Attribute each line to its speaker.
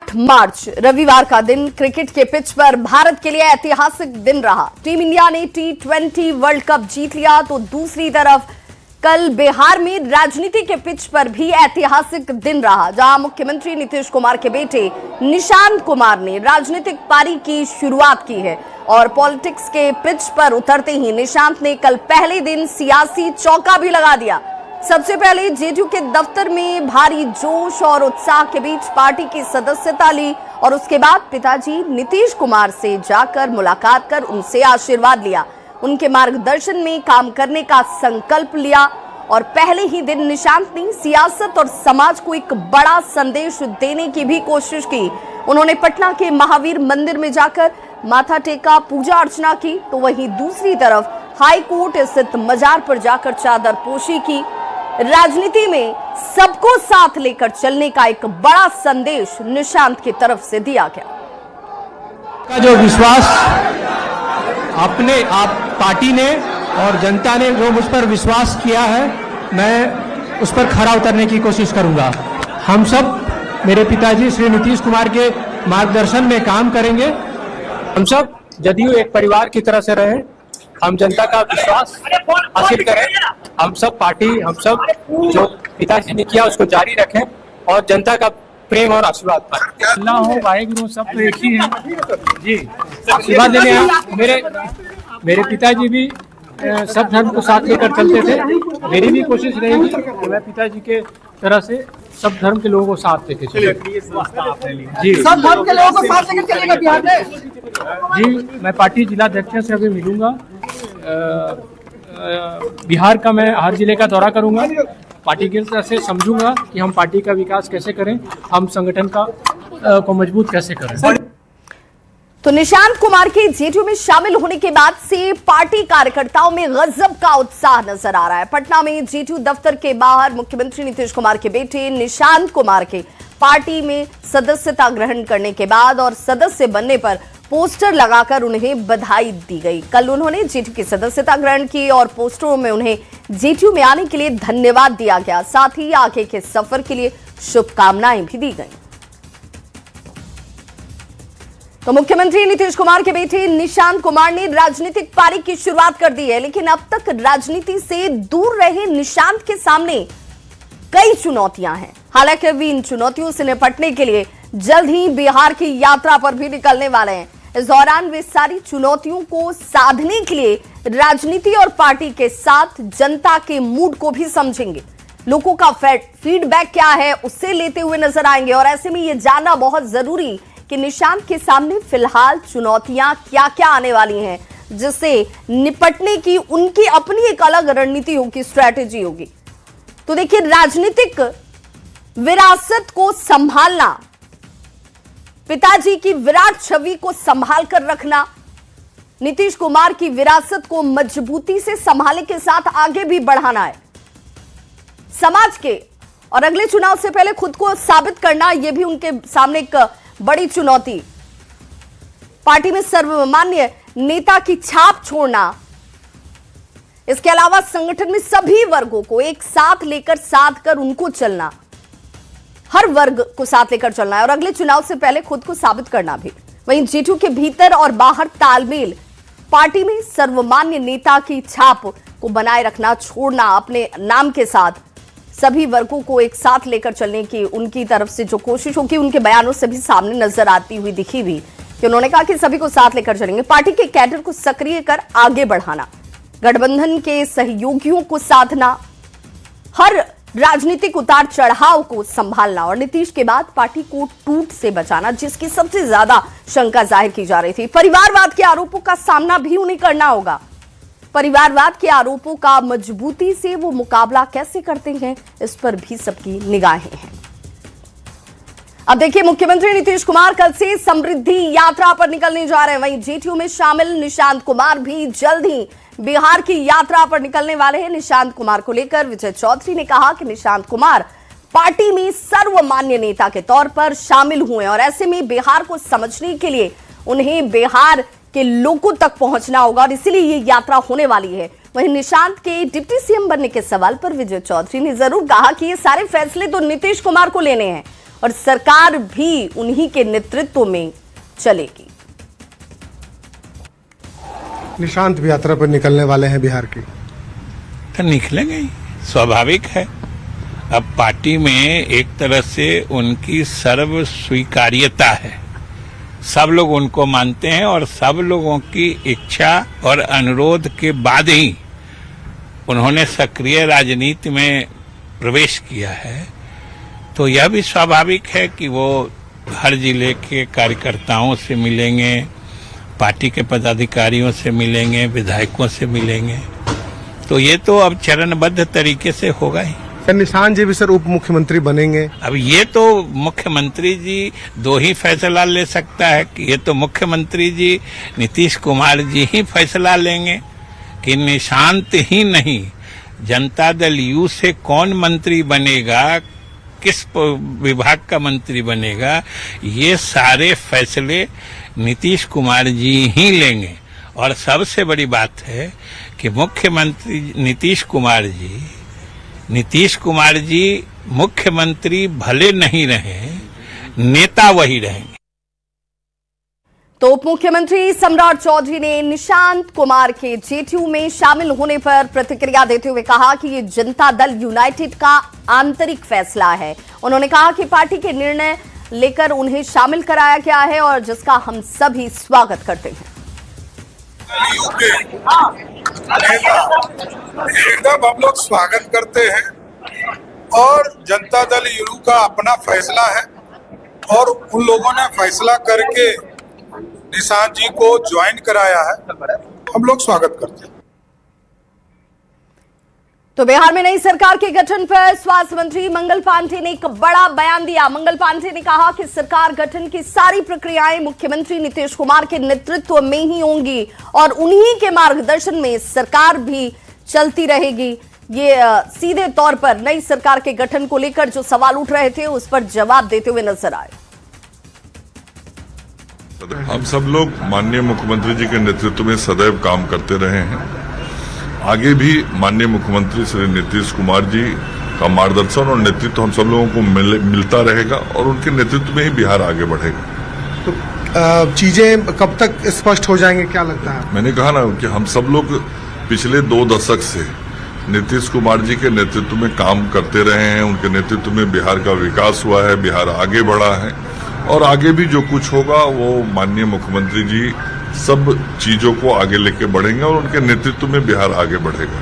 Speaker 1: 8 मार्च रविवार का दिन क्रिकेट के पिच पर भारत के लिए ऐतिहासिक दिन रहा। टीम इंडिया ने T20 वर्ल्ड कप जीत लिया तो दूसरी तरफ कल बिहार में राजनीति के पिच पर भी ऐतिहासिक दिन रहा, जहां मुख्यमंत्री नीतीश कुमार के बेटे निशांत कुमार ने राजनीतिक पारी की शुरुआत की है और पॉलिटिक्स के पिच पर उतरते ही निशांत ने कल पहले दिन सियासी चौका भी लगा दिया। सबसे पहले जेडीयू के दफ्तर में भारी जोश और उत्साह के बीच पार्टी की सदस्यता ली और उसके बाद पिताजी नीतीश कुमार से जाकर मुलाकात कर उनसे आशीर्वाद लिया, उनके मार्गदर्शन में काम करने का संकल्प लिया और पहले ही दिन निशांत ने सियासत और समाज को एक बड़ा संदेश देने की भी कोशिश की। उन्होंने पटना के महावीर मंदिर में जाकर माथा टेका, पूजा अर्चना की, तो वहीं दूसरी तरफ हाई कोर्ट स्थित मजार पर जाकर चादर पोशी की। राजनीति में सबको साथ लेकर चलने का एक बड़ा संदेश निशांत की तरफ से दिया गया।
Speaker 2: का जो विश्वास आप पार्टी ने और जनता ने जो मुझ पर विश्वास किया है, मैं उस पर खरा उतरने की कोशिश करूंगा। हम सब मेरे पिताजी श्री नीतीश कुमार के मार्गदर्शन में काम करेंगे। हम सब जदयू एक परिवार की तरह से रहें, हम जनता का विश्वास हासिल करें, हम सब पार्टी, हम सब जो पिताजी ने किया उसको जारी रखें और जनता का प्रेम और आशीर्वाद पाएं। अल्लाह हो, वाहेगुरु, सब तो एक ही है जी। आशीर्वाद लेने मेरे पिताजी भी सब धर्म को साथ लेकर चलते थे। मेरी भी कोशिश रहेगी कि मैं पिताजी के तरह से सब धर्म के लोगों को साथ लेके चले जी। सब धर्म के लोगों को साथ लेकर चलेगा बिहार में जी। मैं पार्टी जिलाध्यक्ष से अभी मिलूंगा। बिहार का मैं हर जिले का दौरा करूंगा, पार्टी की तरफ से समझूंगा कि हम पार्टी का विकास कैसे करें, हम संगठन का को मजबूत कैसे करें।
Speaker 1: तो निशांत कुमार के जेडीयू में शामिल होने के बाद से पार्टी कार्यकर्ताओं में गजब का उत्साह नजर आ रहा है। पटना में जेडीयू दफ्तर के बाहर मुख्यमंत्री नीतीश कुमार के बेटे निशांत कुमार के पार्टी में सदस्यता ग्रहण करने के बाद और सदस्य बनने पर पोस्टर लगाकर उन्हें बधाई दी गई। कल उन्होंने जेडीयू की सदस्यता ग्रहण की और पोस्टरों में उन्हें जेडीयू में आने के लिए धन्यवाद दिया गया, साथ ही आगे के सफर के लिए शुभकामनाएं भी दी गई। तो मुख्यमंत्री नीतीश कुमार के बेटे निशांत कुमार ने राजनीतिक पारी की शुरुआत कर दी है, लेकिन अब तक राजनीति से दूर रहे निशांत के सामने कई चुनौतियां हैं। हालांकि वे इन चुनौतियों से निपटने के लिए जल्द ही बिहार की यात्रा पर भी निकलने वाले हैं। इस दौरान वे सारी चुनौतियों को साधने के लिए राजनीति और पार्टी के साथ जनता के मूड को भी समझेंगे, लोगों का फीडबैक क्या है उससे लेते हुए नजर आएंगे। और ऐसे में यह जानना बहुत जरूरी कि निशांत के सामने फिलहाल चुनौतियां क्या क्या आने वाली हैं, जिससे निपटने की उनकी अपनी एक अलग रणनीति होगी, स्ट्रैटेजी होगी। तो देखिए, राजनीतिक विरासत को संभालना, पिताजी की विराट छवि को संभाल कर रखना, नीतीश कुमार की विरासत को मजबूती से संभालने के साथ आगे भी बढ़ाना है। समाज के और अगले चुनाव से पहले खुद को साबित करना, यह भी उनके सामने एक बड़ी चुनौती। पार्टी में सर्वमान्य नेता की छाप छोड़ना, इसके अलावा संगठन में सभी वर्गों को एक साथ लेकर साथ कर उनको चलना, हर वर्ग को साथ लेकर चलना है और अगले चुनाव से पहले खुद को साबित करना भी। वहीं जेडीयू के भीतर और बाहर तालमेल, पार्टी में सर्वमान्य नेता की छाप को बनाए रखना, छोड़ना, अपने नाम के साथ सभी वर्गों को एक साथ लेकर चलने की उनकी तरफ से जो कोशिश होगी, उनके बयानों से भी सामने नजर आती हुई दिखी भी कि उन्होंने कहा कि सभी को साथ लेकर चलेंगे। पार्टी के कैडर को सक्रिय कर आगे बढ़ाना, गठबंधन के सहयोगियों को साधना, हर राजनीतिक उतार चढ़ाव को संभालना और नीतीश के बाद पार्टी को टूट से बचाना, जिसकी सबसे ज्यादा शंका जाहिर की जा रही थी। परिवारवाद के आरोपों का सामना भी उन्हें करना होगा। परिवारवाद के आरोपों का मजबूती से वो मुकाबला कैसे करते हैं, इस पर भी सबकी निगाहें हैं। अब देखिए, मुख्यमंत्री नीतीश कुमार कल से समृद्धि यात्रा पर निकलने जा रहे हैं। वहीं जेडीयू में शामिल निशांत कुमार भी जल्द ही बिहार की यात्रा पर निकलने वाले हैं। निशांत कुमार को लेकर विजय चौधरी ने कहा कि निशांत कुमार पार्टी में सर्वमान्य नेता के तौर पर शामिल हुए और ऐसे में बिहार को समझने के लिए उन्हें बिहार के लोगों तक पहुंचना होगा और इसीलिए ये यात्रा होने वाली है। वहीं निशांत के डिप्टी सीएम बनने के सवाल पर विजय चौधरी ने जरूर कहा कि ये सारे फैसले तो नीतीश कुमार को लेने हैं और सरकार भी उन्हीं के नेतृत्व में चलेगी।
Speaker 3: निशांत भी यात्रा पर निकलने वाले हैं बिहार की।
Speaker 4: तो निकलेंगे ही, स्वाभाविक है। अब पार्टी में एक तरह से उनकी सर्व स्वीकार्यता है, सब लोग उनको मानते हैं और सब लोगों की इच्छा और अनुरोध के बाद ही उन्होंने सक्रिय राजनीति में प्रवेश किया है। तो यह भी स्वाभाविक है कि वो हर जिले के कार्यकर्ताओं से मिलेंगे, पार्टी के पदाधिकारियों से मिलेंगे, विधायकों से मिलेंगे। तो ये तो अब चरणबद्ध तरीके से होगा ही।
Speaker 3: निशांत जी भी सर उप मुख्यमंत्री बनेंगे।
Speaker 4: अब ये तो मुख्यमंत्री जी दो ही फैसला ले सकता है कि ये तो मुख्यमंत्री जी नीतीश कुमार जी ही फैसला लेंगे कि निशांत ही नहीं, जनता दल यू से कौन मंत्री बनेगा, किस विभाग का मंत्री बनेगा, ये सारे फैसले नीतीश कुमार जी ही लेंगे। और सबसे बड़ी बात है कि मुख्यमंत्री नीतीश कुमार जी मुख्यमंत्री भले नहीं रहे, नेता वही रहेंगे।
Speaker 1: तो उप मुख्यमंत्री सम्राट चौधरी ने निशांत कुमार के जेडीयू में शामिल होने पर प्रतिक्रिया देते हुए कहा कि ये जनता दल यूनाइटेड का आंतरिक फैसला है। उन्होंने कहा कि पार्टी के निर्णय लेकर उन्हें शामिल कराया गया है और जिसका हम सभी स्वागत करते हैं।
Speaker 5: एकदम हम लोग स्वागत करते हैं और जनता दल यूनाइटेड का अपना फैसला है और उन लोगों ने फैसला करके निशांत जी को ज्वाइन कराया है, हम लोग स्वागत करते हैं।
Speaker 1: तो बिहार में नई सरकार के गठन पर स्वास्थ्य मंत्री मंगल पांडे ने एक बड़ा बयान दिया। मंगल पांडे ने कहा कि सरकार गठन की सारी प्रक्रियाएं मुख्यमंत्री नीतीश कुमार के नेतृत्व में ही होंगी और उन्हीं के मार्गदर्शन में सरकार भी चलती रहेगी। ये सीधे तौर पर नई सरकार के गठन को लेकर जो सवाल उठ रहे थे उस पर जवाब देते हुए नजर आए।
Speaker 6: हम सब लोग माननीय मुख्यमंत्री जी के नेतृत्व में सदैव काम करते रहे हैं। आगे भी माननीय मुख्यमंत्री श्री नीतीश कुमार जी का मार्गदर्शन और नेतृत्व हम सब लोगों को मिलता रहेगा और उनके नेतृत्व में ही बिहार आगे बढ़ेगा।
Speaker 3: तो चीजें कब तक स्पष्ट हो जाएंगे, क्या लगता है?
Speaker 6: मैंने कहा ना कि हम सब लोग पिछले 2 दशक से नीतीश कुमार जी के नेतृत्व में काम करते रहे हैं। उनके नेतृत्व में बिहार का विकास हुआ है, बिहार आगे बढ़ा है और आगे भी जो कुछ होगा वो माननीय मुख्यमंत्री जी सब चीजों को आगे लेके बढ़ेंगे और उनके नेतृत्व में बिहार आगे बढ़ेगा।